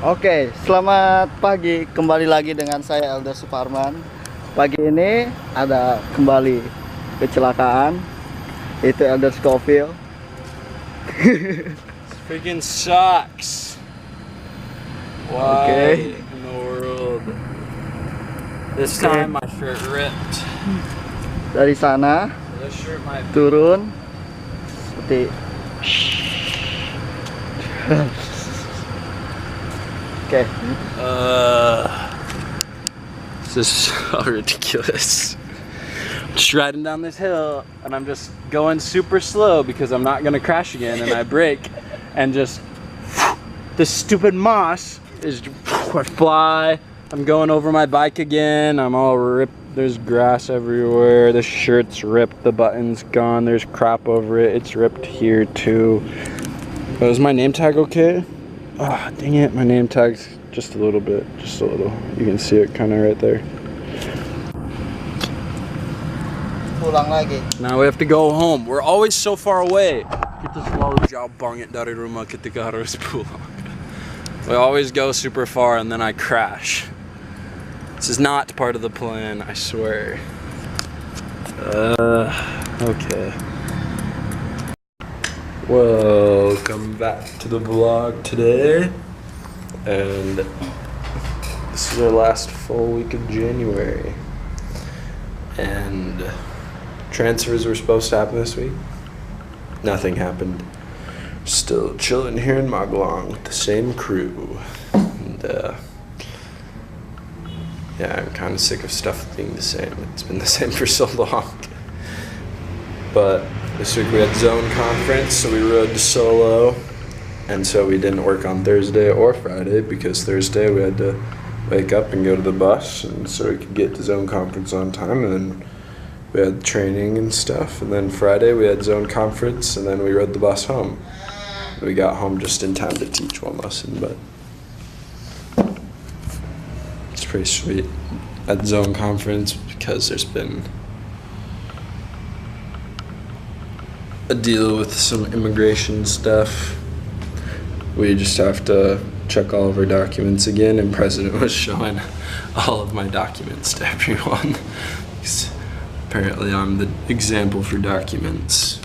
Oke, selamat pagi. Kembali lagi dengan saya Elder Suparman. Pagi ini ada kembali kecelakaan. Itu Elder Schofield. Freaking sucks. Why Okay. in the world? This time my shirt ripped. Dari sana This shirt might be turun seperti Oke. This is so ridiculous. Just riding down this hill and I'm just going super slow because I'm not gonna crash again, and I brake and just this stupid moss is I fly. I'm going over my bike again. I'm all ripped. There's grass everywhere. The shirt's ripped. The button's gone. There's crap over it. It's ripped here too. Oh, is my name tag okay? Ah, dang it. My name tag's just a little bit. Just a little. You can see it kind of right there. Pulang lagi. Now we have to go home. We're always so far away. Kita selalu jauh banget dari rumah ketika harus pulang. We always go super far and then I crash. This is not part of the plan, I swear. Okay. Welcome back to the vlog today. And this is our last full week of January. And transfers were supposed to happen this week. Nothing happened. Still chilling here in Magelang with the same crew. And yeah, I'm kind of sick of stuff being the same. It's been the same for so long. But this week we had zone conference, so we rode solo. And so we didn't work on Thursday or Friday because Thursday we had to wake up and go to the bus, and so we could get to zone conference on time, and then we had training and stuff, and then Friday we had zone conference, and then we rode the bus home. We got home just in time to teach one lesson, but it's pretty sweet at zone conference because there's been a deal with some immigration stuff. We just have to check all of our documents again, and President was showing all of my documents to everyone. Apparently I'm the example for documents,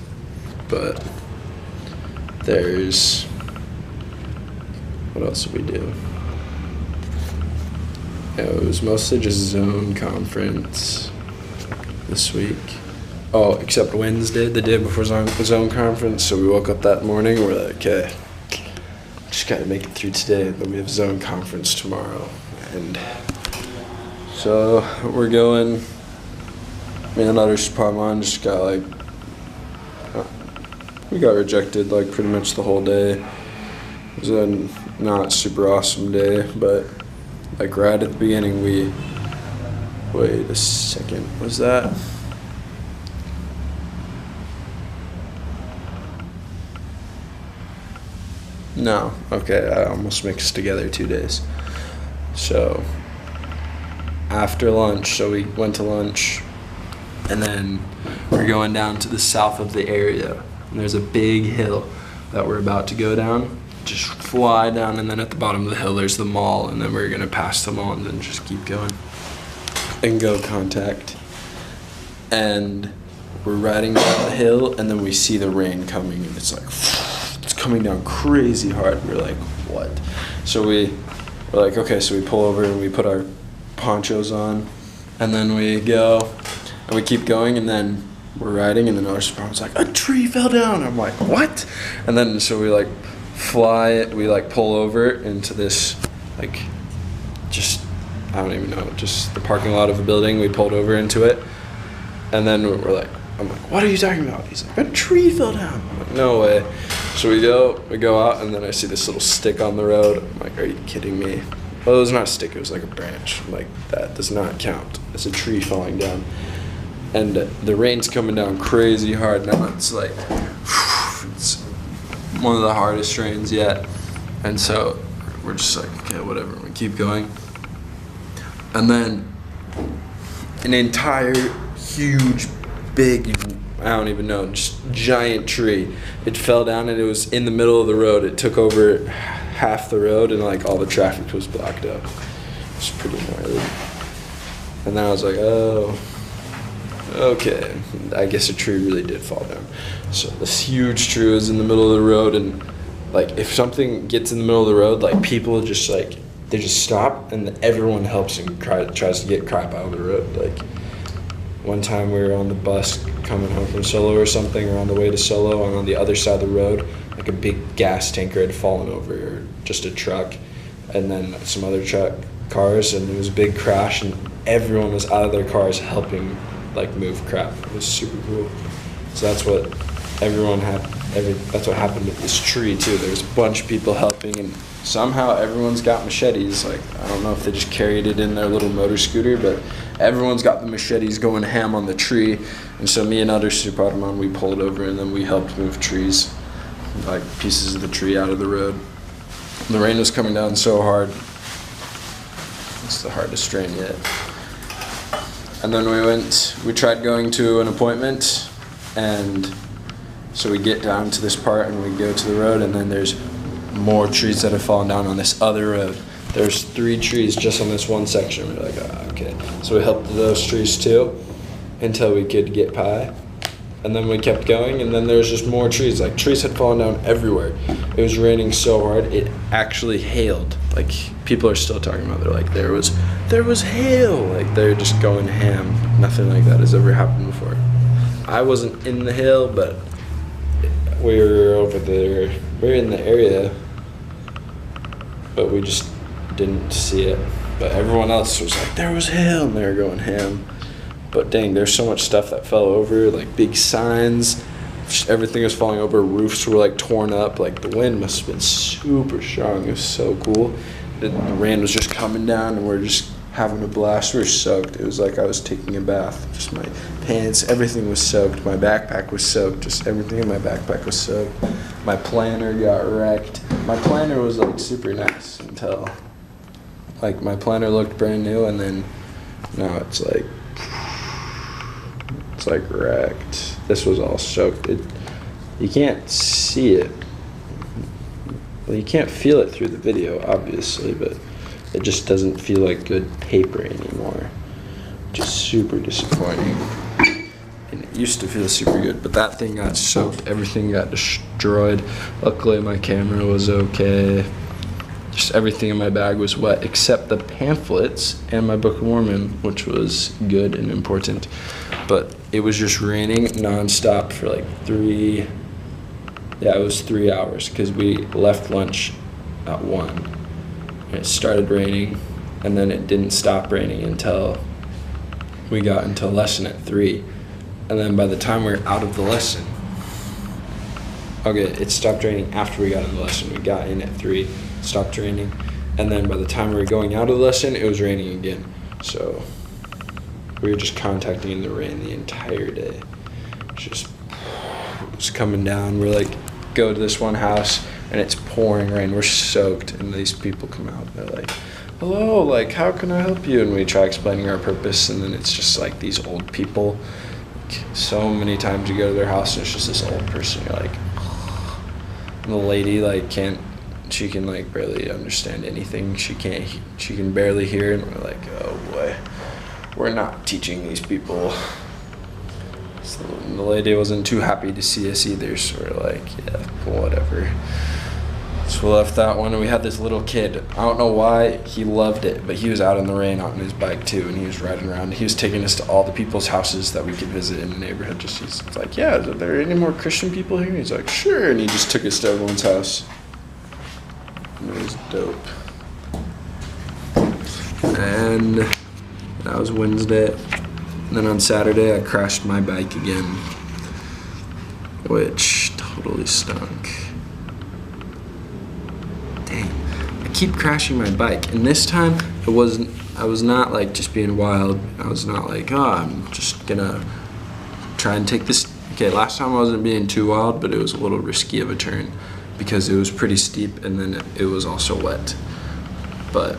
but there's, what else did we do? Yeah, it was mostly just zone conference this week. Oh, except Wednesday, the day before zone conference, so we woke up that morning, we're like, okay, just gotta make it through today, but we have zone conference tomorrow. And so we're going, me and Elder Suparman just got like, we got rejected like pretty much the whole day. It was a not super awesome day, but like right at the beginning wait a second, was that? No, okay, I almost mixed together 2 days. So after lunch, so we went to lunch, and then we're going down to the south of the area, and there's a big hill that we're about to go down. Just fly down, and then at the bottom of the hill there's the mall, and then we're gonna pass the mall and then just keep going and go contact. And we're riding down the hill, and then we see the rain coming, and it's like it's coming down crazy hard. We're like, what? So we're like, okay, so we pull over and we put our ponchos on, and then we go and we keep going, and then we're riding, and then our was like, a tree fell down. I'm like, what? And then so we like fly, we like pull over into this like just, I don't even know, just the parking lot of a building. We pulled over into it, and then we're like, I'm like, what are you talking about? He's like, a tree fell down. I'm like, no way. So we go out, and then I see this little stick on the road. I'm like, are you kidding me? Well, it was not a stick, it was like a branch. I'm like, that does not count. It's a tree falling down. And the rain's coming down crazy hard now. It's like, it's one of the hardest rains yet. And so we're just like, okay, whatever, we keep going. And then an entire huge, big, I don't even know, just giant tree. It fell down, and it was in the middle of the road. It took over half the road and like all the traffic was blocked up. It was pretty gnarly. And then I was like, oh, okay. I guess a tree really did fall down. So this huge tree was in the middle of the road, and like if something gets in the middle of the road, like people just like, they just stop and everyone helps and tries to get crap out of the road. Like one time we were on the bus coming home from Solo or something, or on the way to Solo, and on the other side of the road, like a big gas tanker had fallen over, or just a truck, and then some other cars, and it was a big crash, and everyone was out of their cars helping like move crap. It was super cool. So that's what that's what happened with this tree too. There was a bunch of people helping, and somehow everyone's got machetes. Like, I don't know if they just carried it in their little motor scooter, but everyone's got the machetes going ham on the tree. And so me and other Superman, we pulled over and then we helped move trees, like pieces of the tree out of the road. The rain was coming down so hard. It's the hardest rain yet. And then we tried going to an appointment, and so we get down to this part and we go to the road, and then there's more trees that have fallen down on this other road. There's 3 trees just on this one section. We're like, oh, okay. So we helped those trees too until we could get by. And then we kept going, and then there's just more trees. Like, trees had fallen down everywhere. It was raining so hard, it actually hailed. Like, people are still talking about, they're like, there was hail. Like, they're just going ham. Nothing like that has ever happened before. I wasn't in the hail, but we were over there. We were in the area, but we just didn't see it. But everyone else was like, there was hail, and they were going ham. But dang, there's so much stuff that fell over, like big signs. Just everything was falling over. Roofs were like torn up. Like, the wind must have been super strong. It was so cool. The rain was just coming down, and we're just having a blast. We were soaked. It was like I was taking a bath. Just my pants, everything was soaked. My backpack was soaked. Just everything in my backpack was soaked. My planner got wrecked. My planner was like super nice until, like, my planner looked brand new, and then now it's like wrecked. This was all soaked. You can't see it. Well, you can't feel it through the video, obviously, but it just doesn't feel like good paper anymore. Just super disappointing. And it used to feel super good, but that thing got soaked. Everything got destroyed. Luckily, my camera was okay. Just everything in my bag was wet except the pamphlets and my Book of Mormon, which was good and important. But it was just raining nonstop for like 3 hours, because we left lunch at 1. And it started raining, and then it didn't stop raining until we got into lesson at 3. And then by the time we were out of the lesson, okay, it stopped raining after we got in the lesson. We got in at 3, stopped raining, and then by the time we were going out of the lesson, it was raining again. So we were just contacting in the rain the entire day. It was coming down. We're like, go to this one house, and it's pouring rain. We're soaked, and these people come out, and they're like, hello, like, how can I help you? And we try explaining our purpose, and then it's just like these old people. So many times you go to their house, and it's just this old person. You're like, and the lady, like, she can like barely understand anything. She can barely hear, and we're like, oh boy, we're not teaching these people. So the lady wasn't too happy to see us either, so we're like, yeah, whatever. So we left that one, and we had this little kid. I don't know why he loved it, but he was out in the rain out on his bike too, and he was riding around. He was taking us to all the people's houses that we could visit in the neighborhood. He's like, yeah, are there any more Christian people here? And he's like, sure, and he just took us to everyone's house. And it was dope. And that was Wednesday. And then on Saturday, I crashed my bike again, which totally stunk. Dang, I keep crashing my bike, and this time I was not like just being wild. I was not like, oh, I'm just gonna try and take this. Okay, last time I wasn't being too wild, but it was a little risky of a turn because it was pretty steep, and then it was also wet. But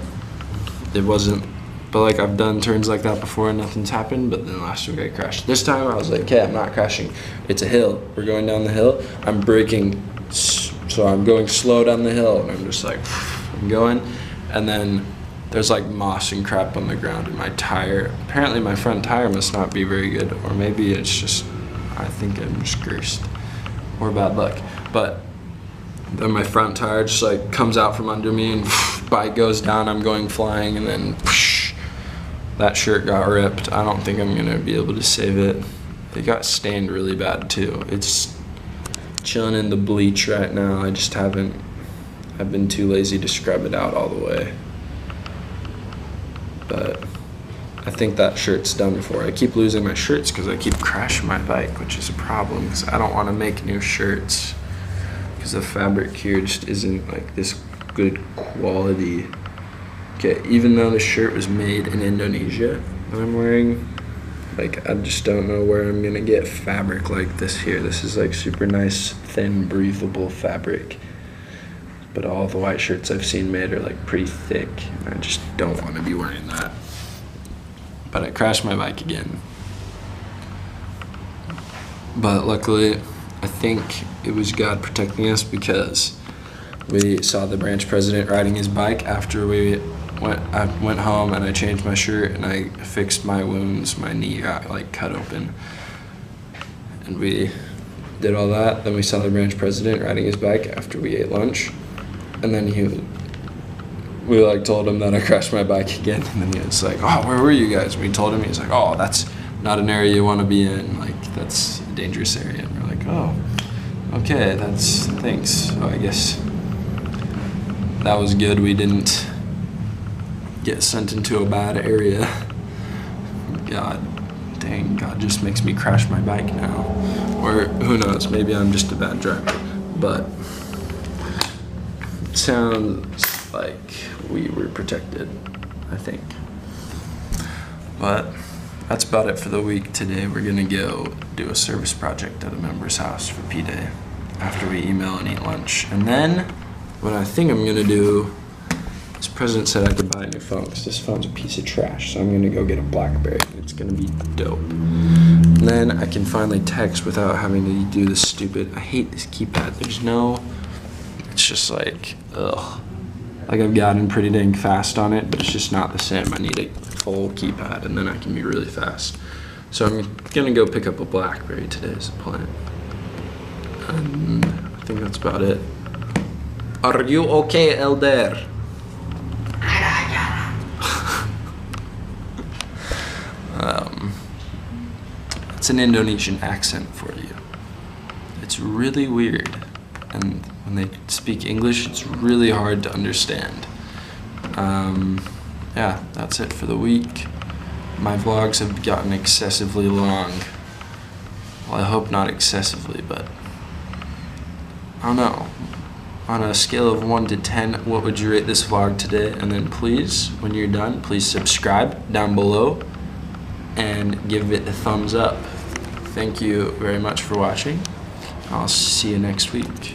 it wasn't. But like, I've done turns like that before and nothing's happened, but then last week I crashed. This time I was like, okay, I'm not crashing. It's a hill. We're going down the hill. I'm braking So I'm going slow down the hill, and I'm just like, I'm going, and then there's like moss and crap on the ground in my tire. Apparently my front tire must not be very good, or maybe it's just, I think I'm just cursed, or bad luck. But then my front tire just like comes out from under me, and bike goes down, I'm going flying, and then that shirt got ripped. I don't think I'm gonna be able to save it. It got stained really bad too. It's chilling in the bleach right now. I've been too lazy to scrub it out all the way. But I think that shirt's done for. I keep losing my shirts because I keep crashing my bike, which is a problem because I don't want to make new shirts because the fabric here just isn't like this good quality. Okay, even though the shirt was made in Indonesia that I'm wearing, like I just don't know where I'm gonna get fabric like this here. This is like super nice, thin, breathable fabric. But all the white shirts I've seen made are like pretty thick, and I just don't want to be wearing that. But I crashed my bike again. But luckily, I think it was God protecting us because we saw the branch president riding his bike after I went home and I changed my shirt and I fixed my wounds. My knee got like cut open. And we did all that. Then we saw the branch president riding his bike after we ate lunch. And then we like told him that I crashed my bike again. And then he was like, oh, where were you guys? We told him, he's like, oh, that's not an area you want to be in. Like, that's a dangerous area. And we're like, oh, okay, thanks. So I guess that was good. We didn't get sent into a bad area. God dang, God just makes me crash my bike now. Or who knows, maybe I'm just a bad driver. But it sounds like we were protected, I think. But that's about it for the week. Today we're gonna go do a service project at a member's house for P-Day after we email and eat lunch. And then what I think I'm gonna do, this president said I could buy a new phone because this phone's a piece of trash, so I'm gonna go get a BlackBerry. It's gonna be dope. And then I can finally text without having to do this stupid, I hate this keypad. It's just like, ugh. Like I've gotten pretty dang fast on it, but it's just not the same. I need a full keypad and then I can be really fast. So I'm gonna go pick up a BlackBerry today as a plan. And I think that's about it. Are you okay, Elder? It's an Indonesian accent for you. It's really weird. And when they speak English, it's really hard to understand. Yeah, that's it for the week. My vlogs have gotten excessively long. Well, I hope not excessively, but I don't know. On a scale of 1 to 10, what would you rate this vlog today? And then please, when you're done, please subscribe down below and give it a thumbs up. Thank you very much for watching. I'll see you next week.